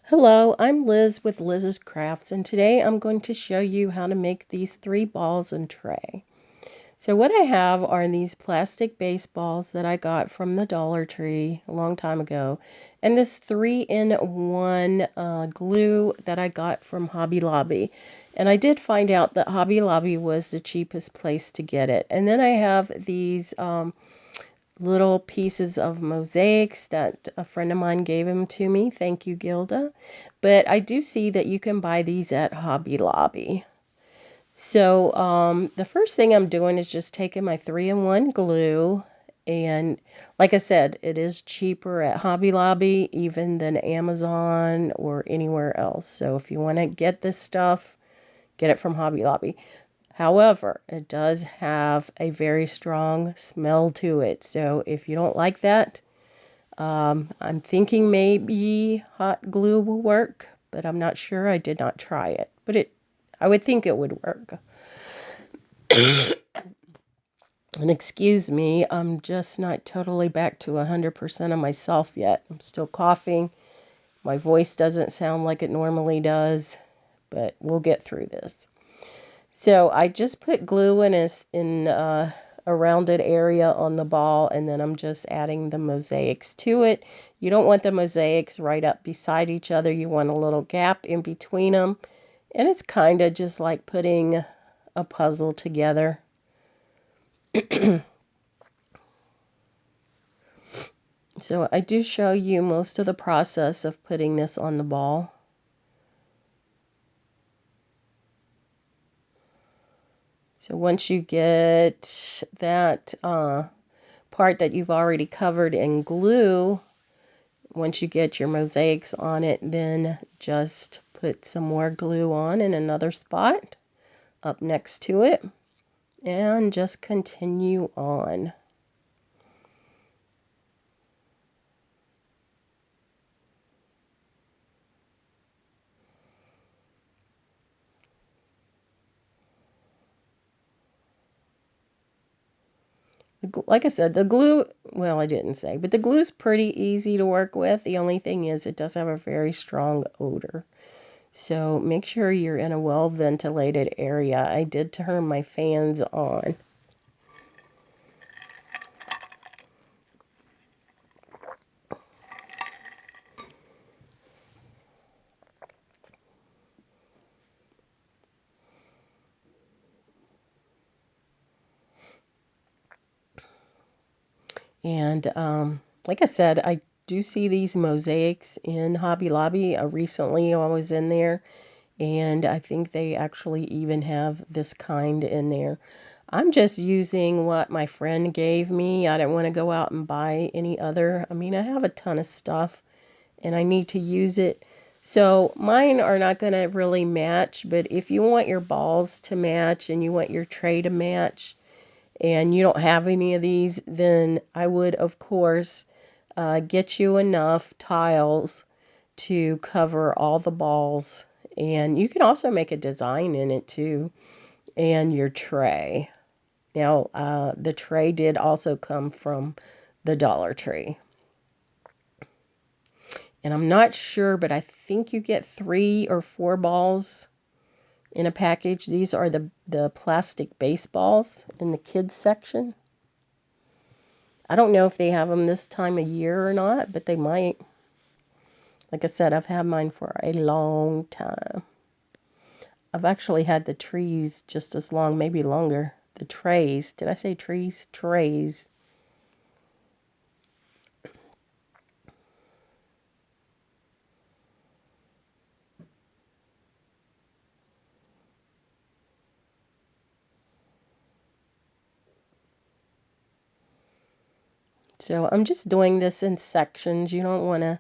Hello, I'm Liz with Liz's Crafts, and today I'm going to show you how to make these 3 balls and tray. So what I have are these plastic baseballs that I got from the Dollar Tree a long time ago, and this 3-in-1 glue that I got from Hobby Lobby. And I did find out that Hobby Lobby was the cheapest place to get it. And then I have these little pieces of mosaics that a friend of mine gave them to me. Thank you, Gilda. But I do see that you can buy these at Hobby Lobby. So the first thing I'm doing is just taking my 3-in-1 glue. And like I said, it is cheaper at Hobby Lobby even than Amazon or anywhere else. So if you want to get this stuff, get it from Hobby Lobby. However, it does have a very strong smell to it. So if you don't like that, I'm thinking maybe hot glue will work, but I'm not sure. I did not try it, but I would think it would work. And excuse me, I'm just not totally back to 100% of myself yet. I'm still coughing. My voice doesn't sound like it normally does, but we'll get through this. So I just put glue in a rounded area on the ball, and then I'm just adding the mosaics to it. You don't want the mosaics right up beside each other. You want a little gap in between them. And it's kind of just like putting a puzzle together. So I do show you most of the process of putting this on the ball. So once you get that part that you've already covered in glue, once you get your mosaics on it, then just put some more glue on in another spot up next to it and just continue on. Like I said, the glue, well, I didn't say, but the glue is pretty easy to work with. The only thing is it does have a very strong odor. So make sure you're in a well-ventilated area. I did turn my fans on. And like I said, I do see these mosaics in Hobby Lobby. Recently, I was in there, and I think they actually even have this kind in there. I'm just using what my friend gave me. I didn't want to go out and buy any other. I mean, I have a ton of stuff, and I need to use it. So mine are not going to really match, but if you want your balls to match and you want your tray to match, and you don't have any of these, then I would, of course, get you enough tiles to cover all the balls. And you can also make a design in it too, and your tray. Now, the tray did also come from the Dollar Tree. And I'm not sure, but I think you get 3 or 4 balls in a package. These are the plastic baseballs in the kids section. I don't know if they have them this time of year or not, but they might. Like I said, I've had mine for a long time. I've actually had the trees just as long, maybe longer. The trays. Did I say trees? Trays. So I'm just doing this in sections. You don't want to,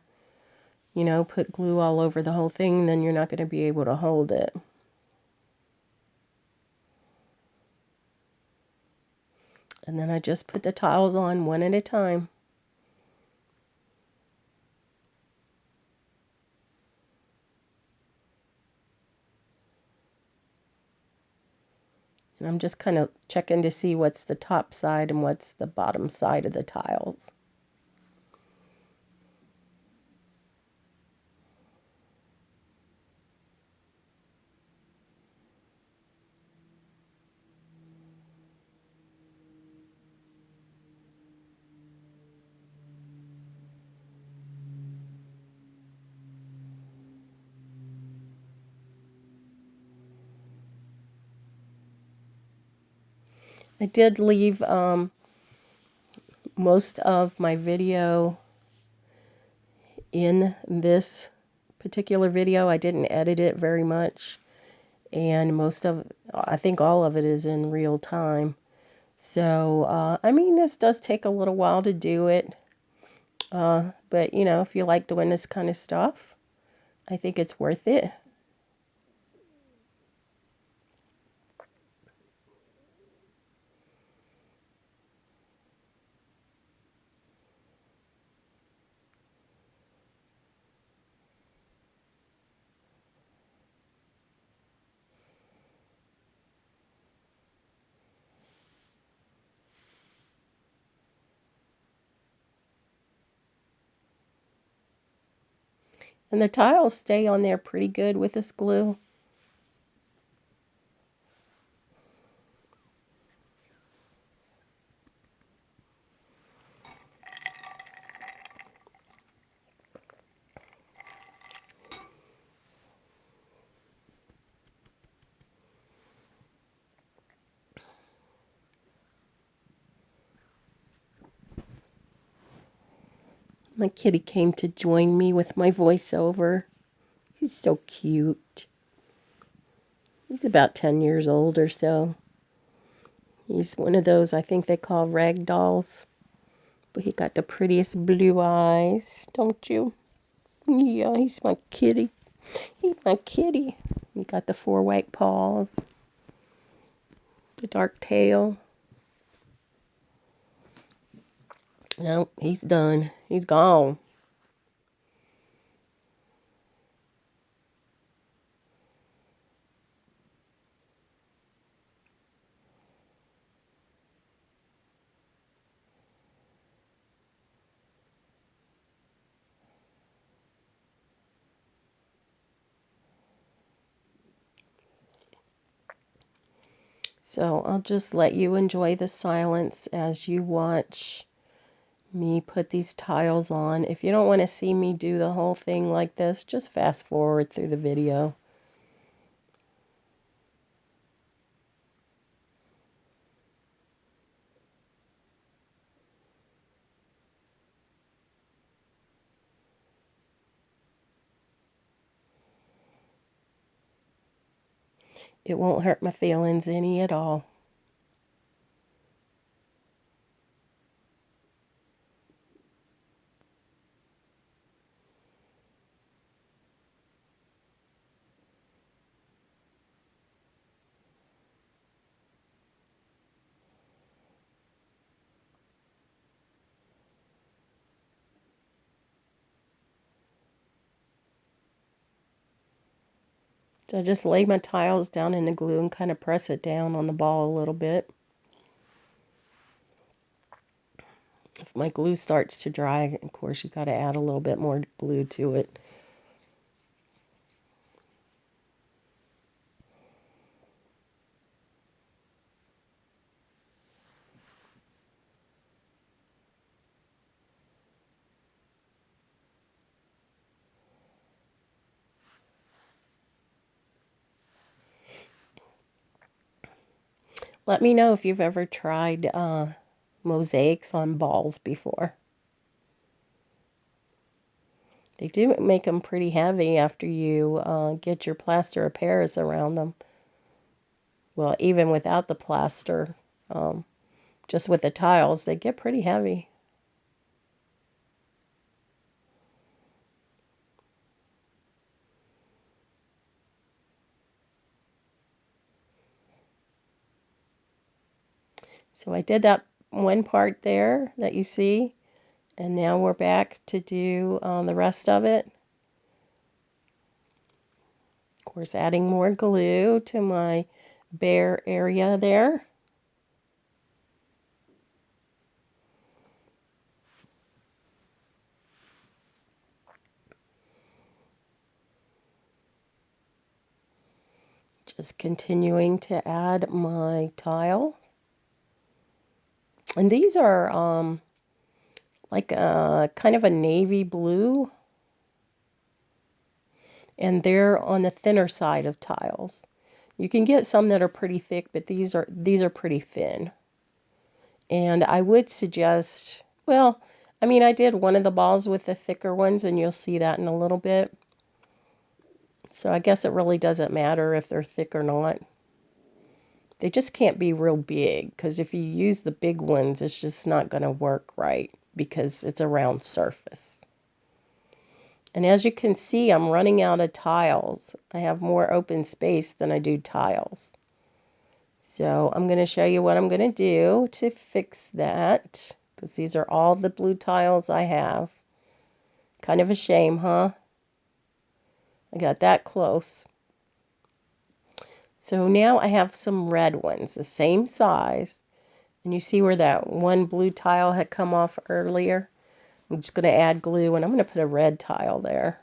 put glue all over the whole thing, then you're not going to be able to hold it. And then I just put the tiles on one at a time. And I'm just kind of checking to see what's the top side and what's the bottom side of the tiles. I did leave most of my video in this particular video. I didn't edit it very much, and I think all of it is in real time. So, I mean, this does take a little while to do it, but, you know, if you like doing this kind of stuff, I think it's worth it. And the tiles stay on there pretty good with this glue. My kitty came to join me with my voiceover. He's so cute. He's about 10 years old or so. He's one of those I think they call rag dolls. But he got the prettiest blue eyes, don't you? Yeah, he's my kitty. He's my kitty. He got the 4 white paws, the dark tail. No, he's done. He's gone. So I'll just let you enjoy the silence as you watch me put these tiles on. If you don't want to see me do the whole thing like this, just fast forward through the video. It won't hurt my feelings any at all. So I just lay my tiles down in the glue and kind of press it down on the ball a little bit. If my glue starts to dry, of course, you got to add a little bit more glue to it. Let me know if you've ever tried mosaics on balls before. They do make them pretty heavy after you get your plaster of Paris around them. Well, even without the plaster, just with the tiles, they get pretty heavy. So I did that one part there that you see, and now we're back to do the rest of it. Of course, adding more glue to my bare area there. Just continuing to add my tile. And these are like a kind of a navy blue. And they're on the thinner side of tiles. You can get some that are pretty thick, but these are pretty thin. And I would suggest, well, I mean, I did one of the balls with the thicker ones, and you'll see that in a little bit. So I guess it really doesn't matter if they're thick or not. They just can't be real big, because if you use the big ones, it's just not going to work right because it's a round surface. And as you can see, I'm running out of tiles. I have more open space than I do tiles. So I'm going to show you what I'm going to do to fix that, because these are all the blue tiles I have. Kind of a shame, huh? I got that close. So now I have some red ones, the same size. And you see where that one blue tile had come off earlier? I'm just going to add glue, and I'm going to put a red tile there.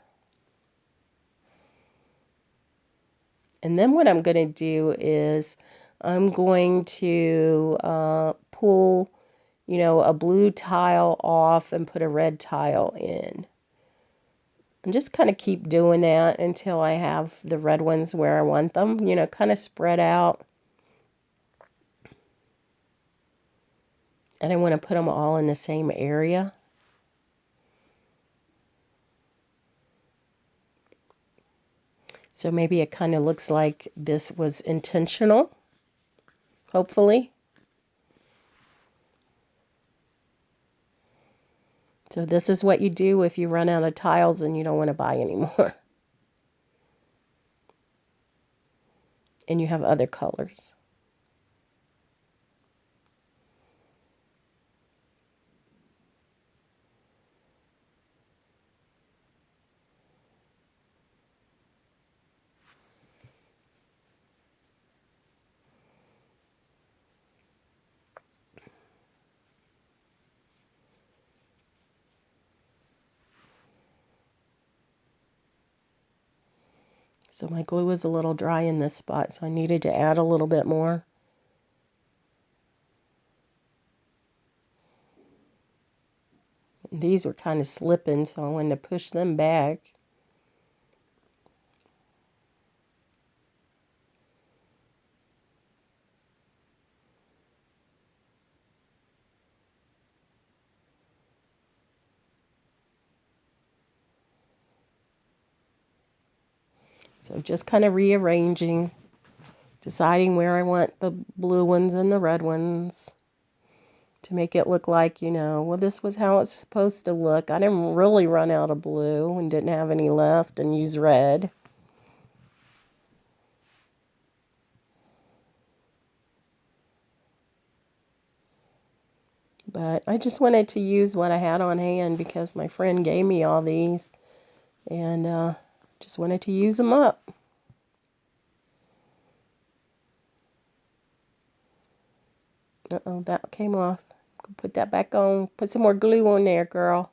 And then what I'm going to do is I'm going to pull, a blue tile off and put a red tile in. And just kind of keep doing that until I have the red ones where I want them, kind of spread out. And I want to put them all in the same area. So maybe it kind of looks like this was intentional, hopefully. So this is what you do if you run out of tiles and you don't want to buy any more. And you have other colors. So my glue is a little dry in this spot, so I needed to add a little bit more. And these were kind of slipping, so I wanted to push them back. So just kind of rearranging, deciding where I want the blue ones and the red ones to make it look like, well, this was how it's supposed to look. I didn't really run out of blue and didn't have any left and use red. But I just wanted to use what I had on hand because my friend gave me all these, and just wanted to use them up. Uh-oh, that came off. Put that back on. Put some more glue on there, girl.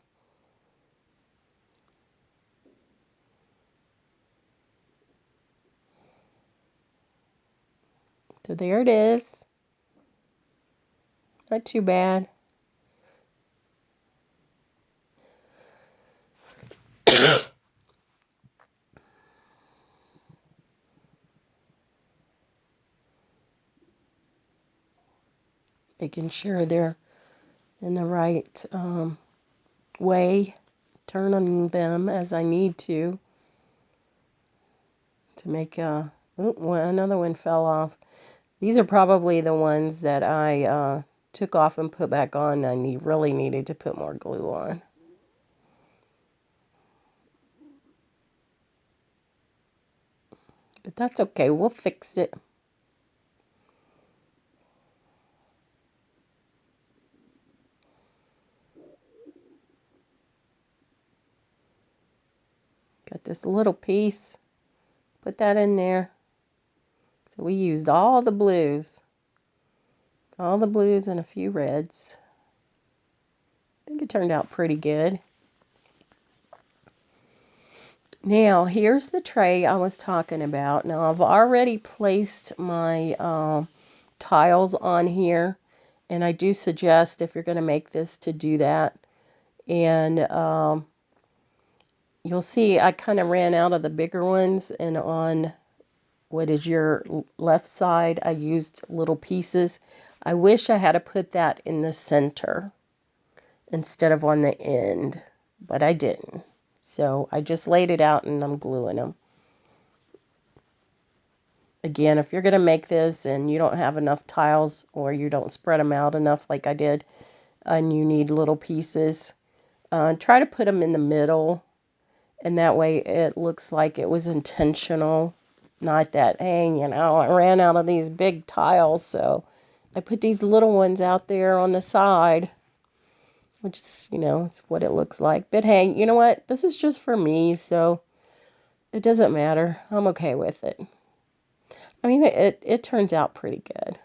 So there it is. Not too bad. Making sure they're in the right way. Turning them as I need to make a... Oh, another one fell off. These are probably the ones that I took off and put back on. I really needed to put more glue on. But that's okay. We'll fix it. Got this little piece. Put that in there. So we used all the blues. All the blues and a few reds. I think it turned out pretty good. Now, here's the tray I was talking about. Now, I've already placed my tiles on here. And I do suggest, if you're going to make this, to do that. And you'll see I kind of ran out of the bigger ones. And on what is your left side, I used little pieces. I wish I had to put that in the center instead of on the end, but I didn't. So I just laid it out and I'm gluing them. Again, if you're going to make this and you don't have enough tiles or you don't spread them out enough like I did, and you need little pieces, try to put them in the middle, and that way it looks like it was intentional. Not that, hey, you know, I ran out of these big tiles, so I put these little ones out there on the side, which is, you know, it's what it looks like. But hey, you know what? This is just for me, so it doesn't matter. I'm okay with it. I mean, it turns out pretty good.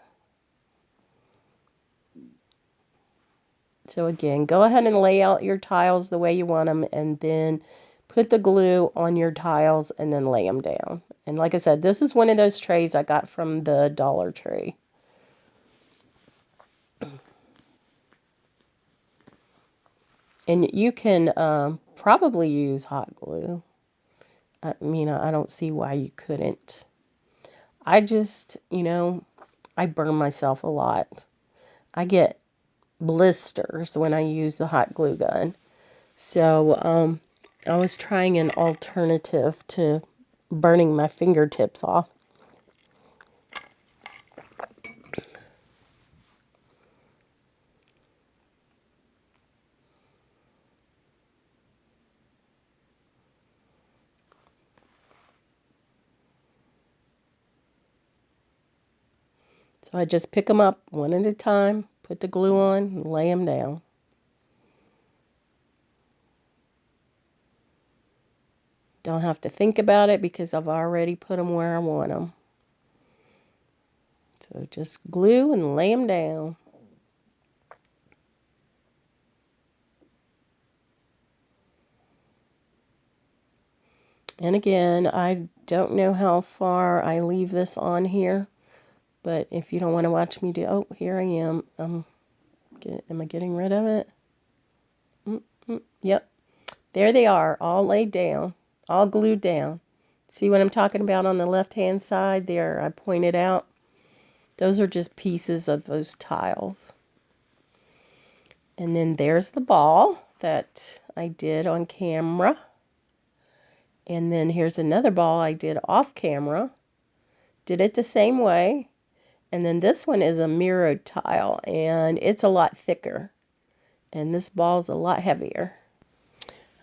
So again, go ahead and lay out your tiles the way you want them, and then put the glue on your tiles and then lay them down. And like I said, this is one of those trays I got from the Dollar Tree. And you can probably use hot glue. I mean, I don't see why you couldn't. I just, you know, I burn myself a lot. I get blisters when I use the hot glue gun. So I was trying an alternative to burning my fingertips off. So I just pick them up one at a time, put the glue on, and lay them down. Don't have to think about it because I've already put them where I want them. So just glue and lay them down. And again, I don't know how far I leave this on here, but if you don't want to watch me do, oh, here I am. Am I getting rid of it? Yep. There they are, all laid down, all glued down. See what I'm talking about on the left-hand side there? I pointed out. Those are just pieces of those tiles. And then there's the ball that I did on camera. And then here's another ball I did off camera. Did it the same way. And then this one is a mirrored tile, and it's a lot thicker. And this ball's a lot heavier.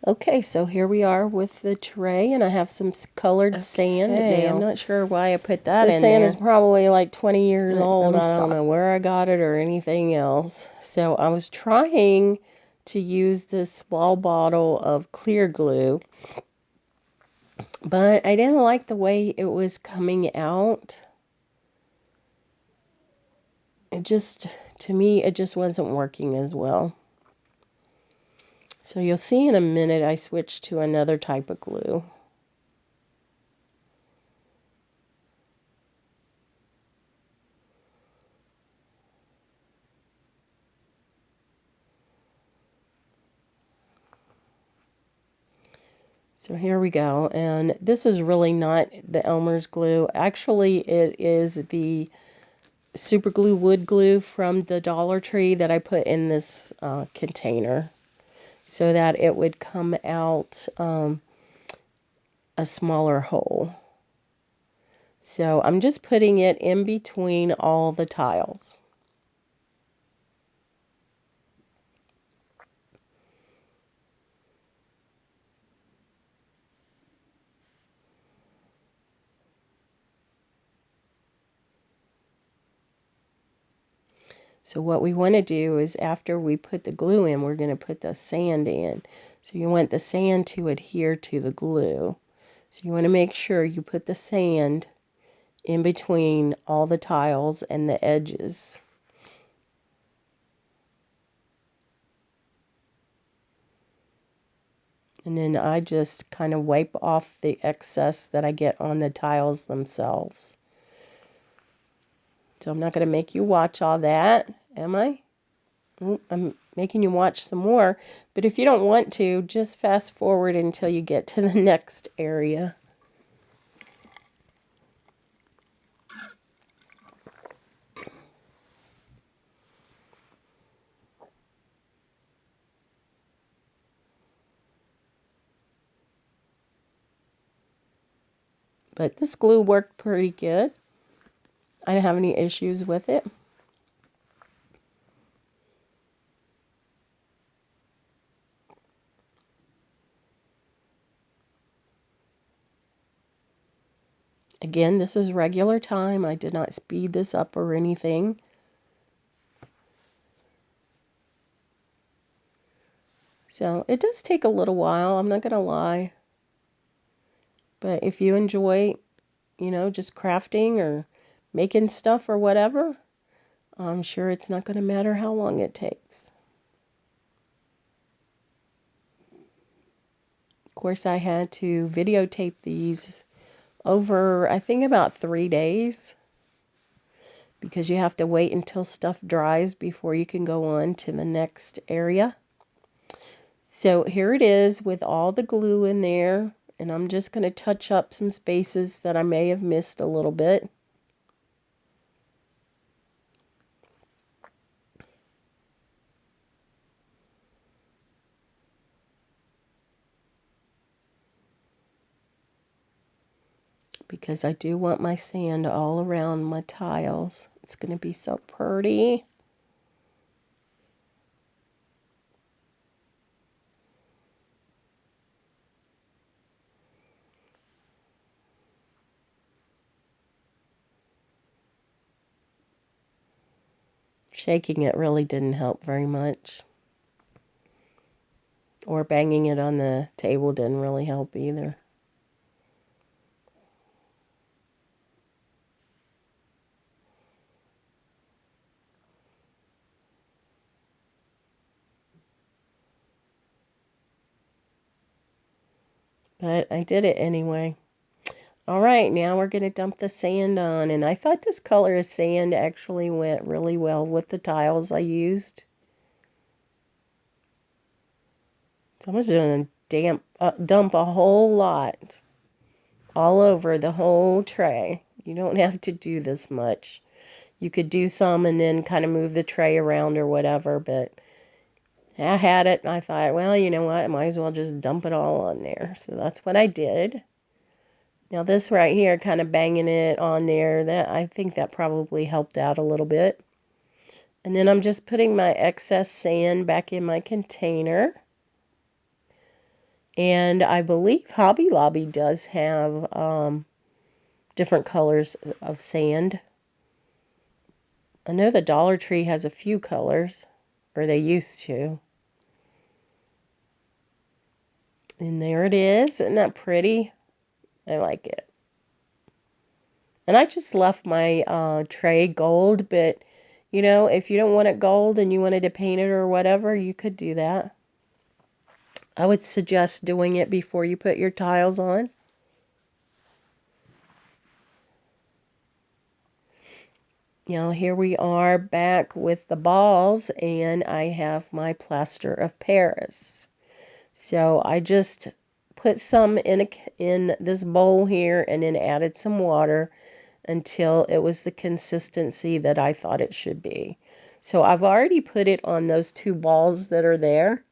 Okay, so here we are with the tray, and I have some colored sand now. I'm not sure why I put that in there. The sand is probably like 20 years old. I don't know where I got it or anything else. So I was trying to use this small bottle of clear glue, but I didn't like the way it was coming out. It just, to me, it just wasn't working as well. So you'll see in a minute I switched to another type of glue. So here we go, and this is really not the Elmer's glue. Actually, it is the super glue wood glue from the Dollar Tree that I put in this container so that it would come out a smaller hole. So I'm just putting it in between all the tiles. So what we want to do is after we put the glue in, we're going to put the sand in. So you want the sand to adhere to the glue. So you want to make sure you put the sand in between all the tiles and the edges. And then I just kind of wipe off the excess that I get on the tiles themselves. So I'm not going to make you watch all that, am I? I'm making you watch some more. But if you don't want to, just fast forward until you get to the next area. But this glue worked pretty good. I didn't have any issues with it. Again, this is regular time. I did not speed this up or anything. So it does take a little while, I'm not going to lie. But if you enjoy, you know, just crafting or making stuff or whatever, I'm sure it's not going to matter how long it takes. Of course, I had to videotape these over, I think, about 3 days, because you have to wait until stuff dries before you can go on to the next area. So here it is with all the glue in there, and I'm just going to touch up some spaces that I may have missed a little bit. Because I do want my sand all around my tiles. It's going to be so pretty. Shaking it really didn't help very much. Or banging it on the table didn't really help either. But I did it anyway. All right, now we're going to dump the sand on. And I thought this color of sand actually went really well with the tiles I used. So I'm just going to dump a whole lot all over the whole tray. You don't have to do this much. You could do some and then kind of move the tray around or whatever, but I had it and I thought, well, you know what, I might as well just dump it all on there. So that's what I did. Now this right here, kind of banging it on there, that I think that probably helped out a little bit. And then I'm just putting my excess sand back in my container. And I believe Hobby Lobby does have different colors of sand. I know the Dollar Tree has a few colors, or they used to. And there it is. Isn't that pretty? I like it. And I just left my tray gold, but, you know, if you don't want it gold and you wanted to paint it or whatever, you could do that. I would suggest doing it before you put your tiles on. Now here we are back with the balls, and I have my plaster of Paris. So I just put some in this bowl here and then added some water until it was the consistency that I thought it should be. So I've already put it on those 2 balls that are there.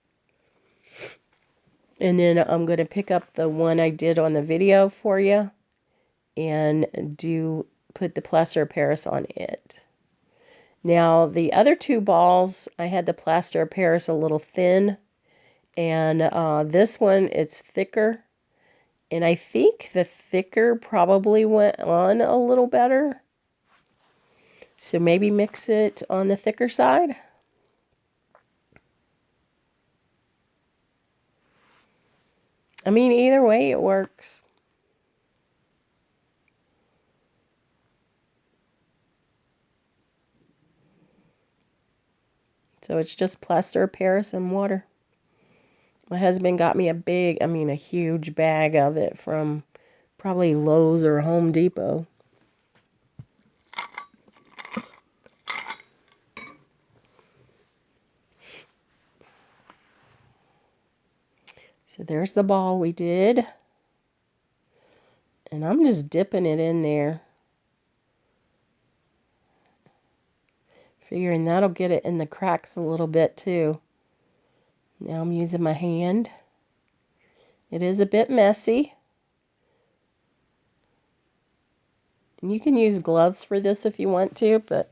And then I'm going to pick up the one I did on the video for you and put the plaster of Paris on it. Now, the other 2 balls, I had the plaster of Paris a little thin. And this one, it's thicker. And I think the thicker probably went on a little better. So maybe mix it on the thicker side. I mean, either way, it works. So it's just plaster of Paris and water. My husband got me a huge bag of it from probably Lowe's or Home Depot. So there's the ball we did. And I'm just dipping it in there. Figuring that'll get it in the cracks a little bit too. Now I'm using my hand. It is a bit messy. And you can use gloves for this if you want to, but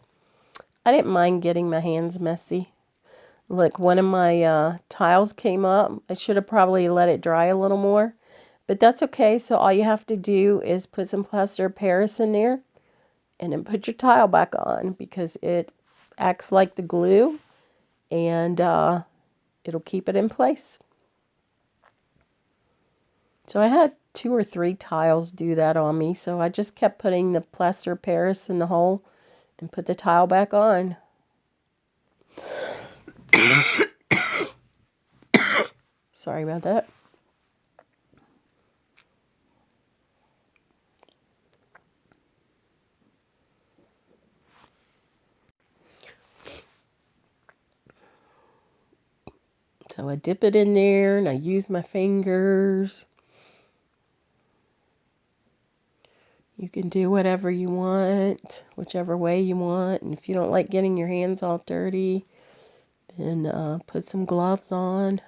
I didn't mind getting my hands messy. Look, one of my tiles came up. I should have probably let it dry a little more, but that's okay. So all you have to do is put some plaster of Paris in there and then put your tile back on, because it acts like the glue, and it'll keep it in place. So I had 2 or 3 tiles do that on me, so I just kept putting the plaster of Paris in the hole and put the tile back on. Sorry about that. So I dip it in there and I use my fingers. You can do whatever you want, whichever way you want. And if you don't like getting your hands all dirty, then put some gloves on.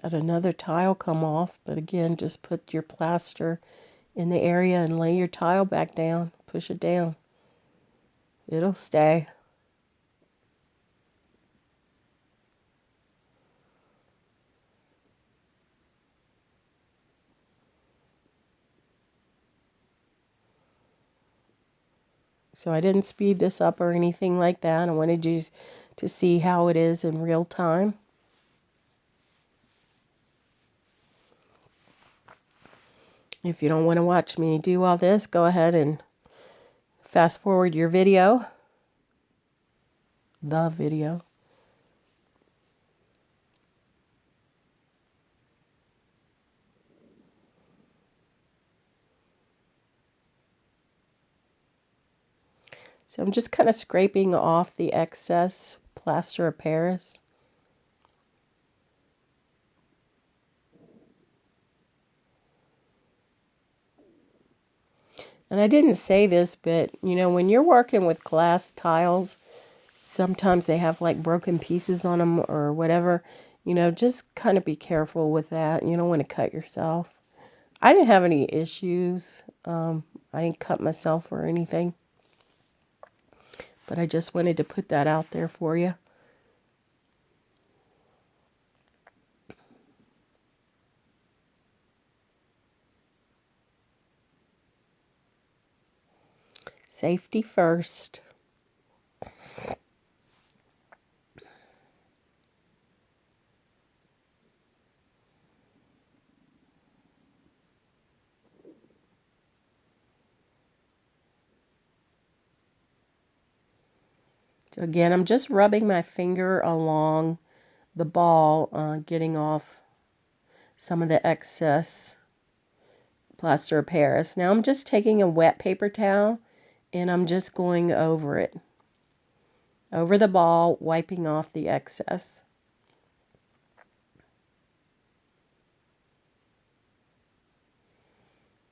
Got another tile come off, but again, just put your plaster in the area and lay your tile back down. Push it down. It'll stay. So I didn't speed this up or anything like that. I wanted you to see how it is in real time. If you don't want to watch me do all this, go ahead and fast forward your video. The video. So I'm just kind of scraping off the excess plaster of Paris. And I didn't say this, but you know, when you're working with glass tiles, sometimes they have like broken pieces on them or whatever. You know, just kind of be careful with that. You don't want to cut yourself. I didn't have any issues. I didn't cut myself or anything. But I just wanted to put that out there for you. Safety first. So again, I'm just rubbing my finger along the ball, getting off some of the excess plaster of Paris. Now I'm just taking a wet paper towel and I'm just going over it, over the ball, wiping off the excess.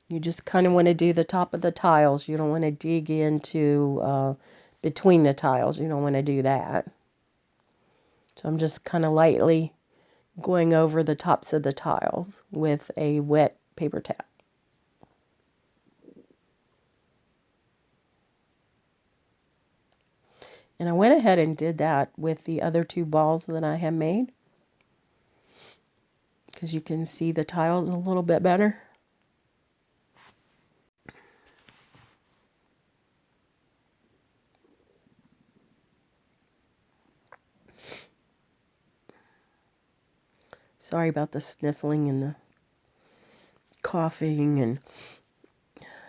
You just kind of want to do the top of the tiles. You don't want to dig into between the tiles. You don't want to do that. So I'm just kind of lightly going over the tops of the tiles with a wet paper towel. And I went ahead and did that with the other 2 balls that I have made, because you can see the tiles a little bit better. Sorry about the sniffling and the coughing and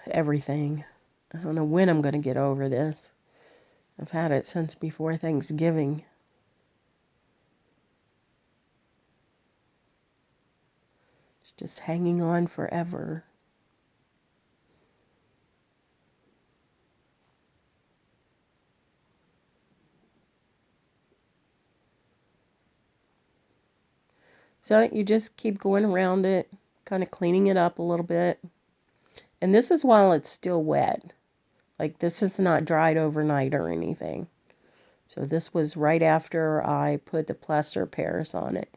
everything. I don't know when I'm going to get over this. I've had it since before Thanksgiving. It's just hanging on forever. So you just keep going around it, kind of cleaning it up a little bit. And this is while it's still wet. Like, this is not dried overnight or anything. So this was right after I put the plaster of Paris on it.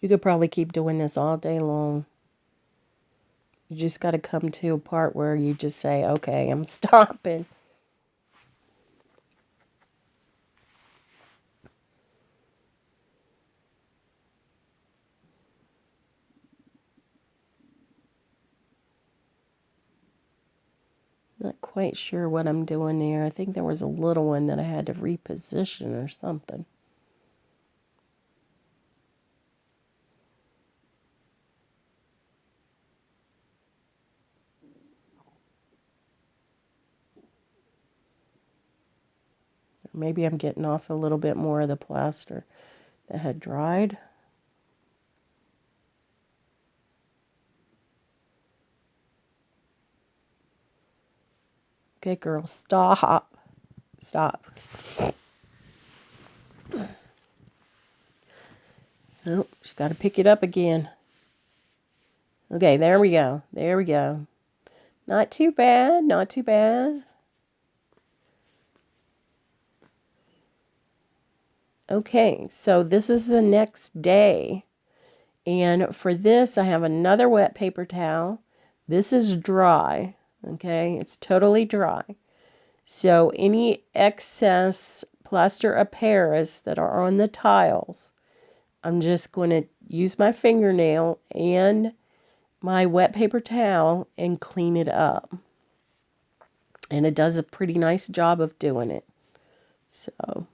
You could probably keep doing this all day long. You just got to come to a part where you just say, okay, I'm stopping. Not quite sure what I'm doing there. I think there was a little one that I had to reposition or something. Maybe I'm getting off a little bit more of the plaster that had dried. Okay, girl, stop. Stop. Oh, she got to pick it up again. Okay, there we go. There we go. Not too bad. Not too bad. Okay, so this is the next day. And for this, I have another wet paper towel. This is dry. Okay, it's totally dry. So any excess plaster of Paris that are on the tiles, I'm just going to use my fingernail and my wet paper towel and clean it up. And it does a pretty nice job of doing it. So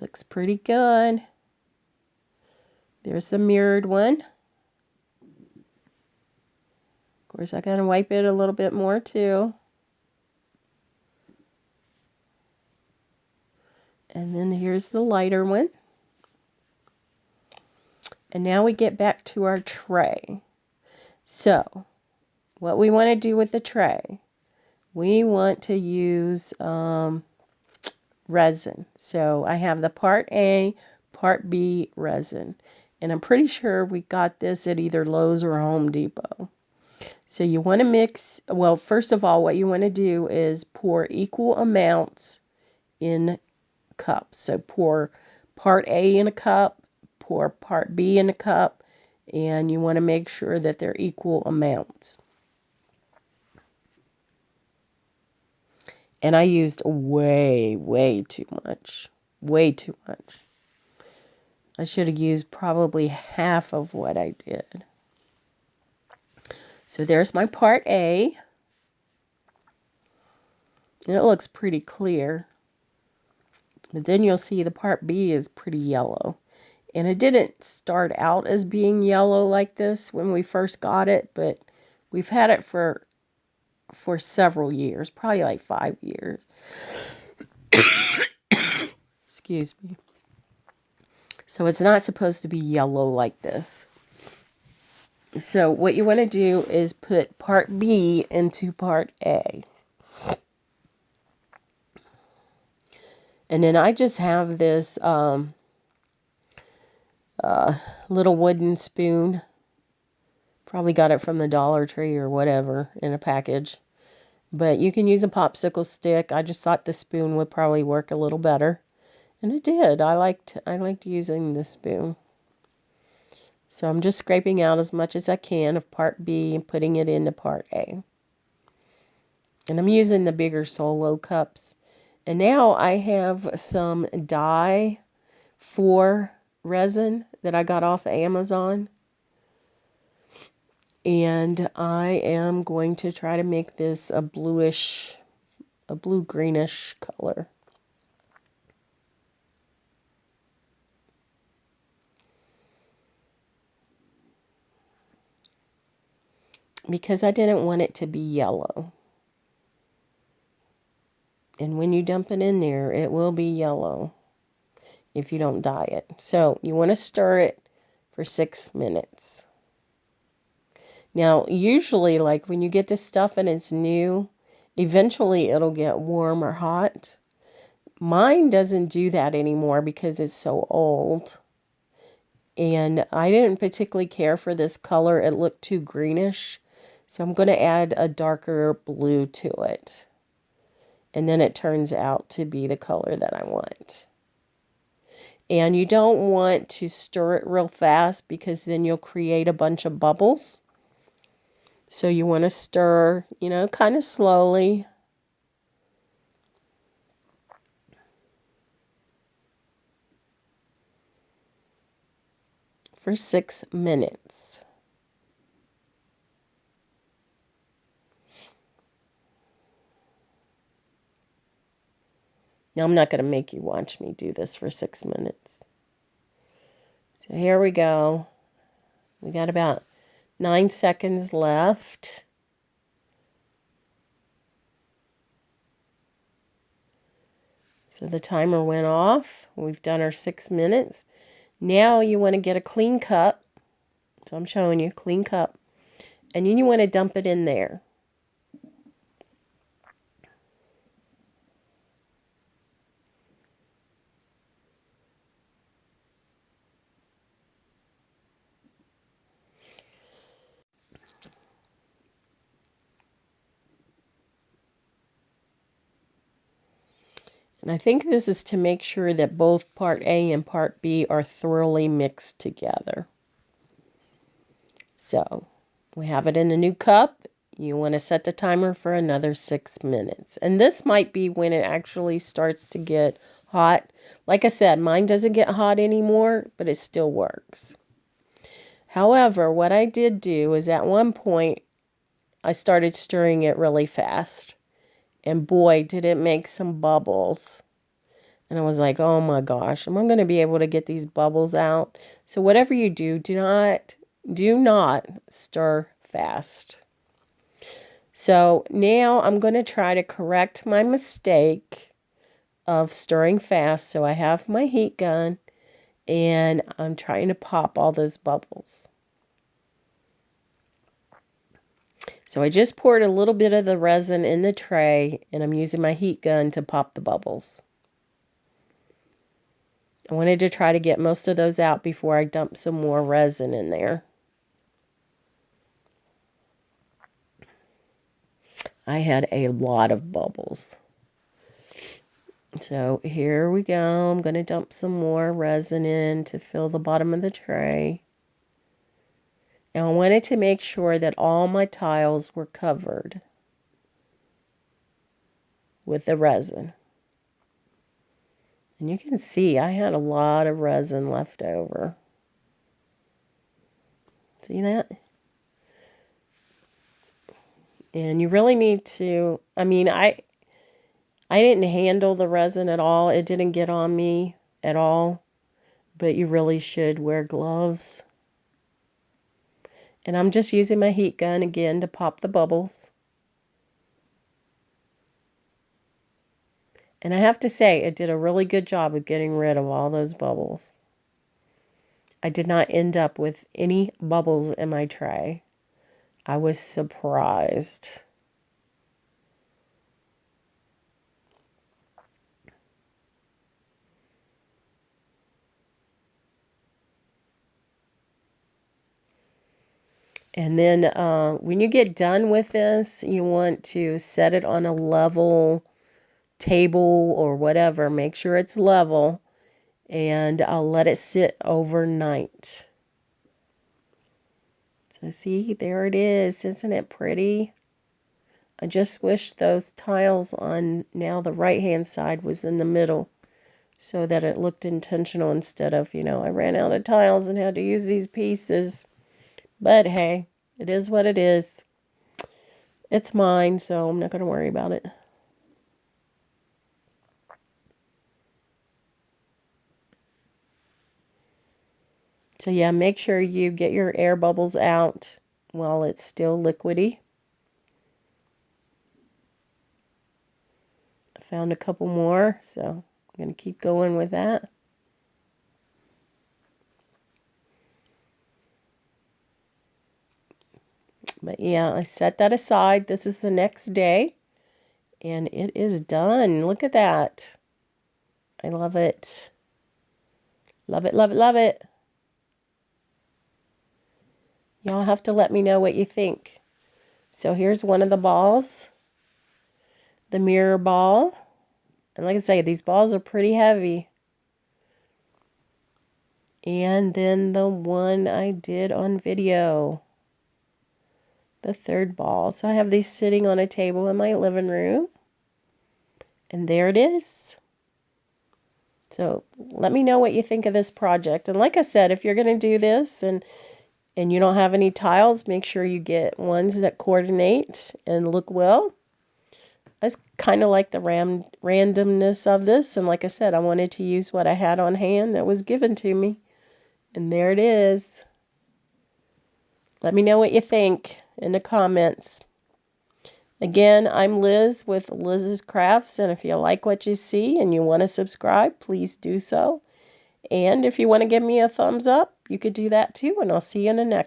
looks pretty good. There's the mirrored one. Of course, I gotta wipe it a little bit more too. And then here's the lighter one. And now we get back to our tray. So, what we want to do with the tray, we want to use resin. So I have the part A, part B resin. And I'm pretty sure we got this at either Lowe's or Home Depot. So you want to mix, well, first of all, what you want to do is pour equal amounts in cups. So pour part A in a cup, pour part B in a cup, and you want to make sure that they're equal amounts. And I used way too much. Way too much. I should have used probably half of what I did. So there's my part A. And it looks pretty clear. But then you'll see the part B is pretty yellow. And it didn't start out as being yellow like this when we first got it, but we've had it for several years, probably like 5 years. Excuse me. So it's not supposed to be yellow like this. So what you want to do is put part B into part A. And then I just have this little wooden spoon. Probably got it from the Dollar Tree or whatever in a package. But you can use a popsicle stick. I just thought the spoon would probably work a little better. And it did. I liked using the spoon. So I'm just scraping out as much as I can of part B and putting it into part A. And I'm using the bigger solo cups. And now I have some dye for resin that I got off Amazon. And I am going to try to make this a blue-greenish color. Because I didn't want it to be yellow. And when you dump it in there, it will be yellow if you don't dye it. So you want to stir it for 6 minutes. Now, usually, like when you get this stuff and it's new, eventually it'll get warm or hot. Mine doesn't do that anymore because it's so old. And I didn't particularly care for this color. It looked too greenish. So I'm going to add a darker blue to it. And then it turns out to be the color that I want. And you don't want to stir it real fast because then you'll create a bunch of bubbles. So you want to stir, kind of slowly. For 6 minutes. Now, I'm not going to make you watch me do this for 6 minutes. So here we go. We got about 9 seconds left. So the timer went off. We've done our 6 minutes. Now you want to get a clean cup. So I'm showing you, clean cup. And then you want to dump it in there. And I think this is to make sure that both part A and part B are thoroughly mixed together. So we have it in a new cup. You want to set the timer for another 6 minutes. And this might be when it actually starts to get hot. Like I said, mine doesn't get hot anymore, but it still works. However, what I did do is at one point, I started stirring it really fast. And boy, did it make some bubbles. And I was like, oh my gosh, am I going to be able to get these bubbles out? So whatever you do, do not stir fast. So now I'm going to try to correct my mistake of stirring fast. So I have my heat gun and I'm trying to pop all those bubbles. So I just poured a little bit of the resin in the tray and I'm using my heat gun to pop the bubbles. I wanted to try to get most of those out before I dump some more resin in there. I had a lot of bubbles. So here we go. I'm going to dump some more resin in to fill the bottom of the tray. And I wanted to make sure that all my tiles were covered with the resin. And you can see I had a lot of resin left over. See that? And you really need to, I didn't handle the resin at all. It didn't get on me at all. But you really should wear gloves. And I'm just using my heat gun again to pop the bubbles. And I have to say, it did a really good job of getting rid of all those bubbles. I did not end up with any bubbles in my tray. I was surprised. And then when you get done with this, you want to set it on a level table or whatever. Make sure it's level. And I'll let it sit overnight. So see, there it is. Isn't it pretty? I just wish those tiles on now the right-hand side was in the middle so that it looked intentional instead of, I ran out of tiles and had to use these pieces. But hey, it is what it is. It's mine, so I'm not going to worry about it. So yeah, make sure you get your air bubbles out while it's still liquidy. I found a couple more, so I'm going to keep going with that. But yeah, I set that aside. This is the next day, and it is done. Look at that. I love it. Love it, love it, love it. Y'all have to let me know what you think. So here's one of the balls, the mirror ball. And like I say, these balls are pretty heavy. And then the one I did on video, the third ball. So I have these sitting on a table in my living room. And there it is. So let me know what you think of this project. And like I said, if you're going to do this and you don't have any tiles, make sure you get ones that coordinate and look well. I kind of like the randomness of this. And like I said, I wanted to use what I had on hand that was given to me. And there it is. Let me know what you think in the comments. Again, I'm Liz with Liz's Crafts, and if you like what you see and you want to subscribe, please do so. And if you want to give me a thumbs up, you could do that too, and I'll see you in the next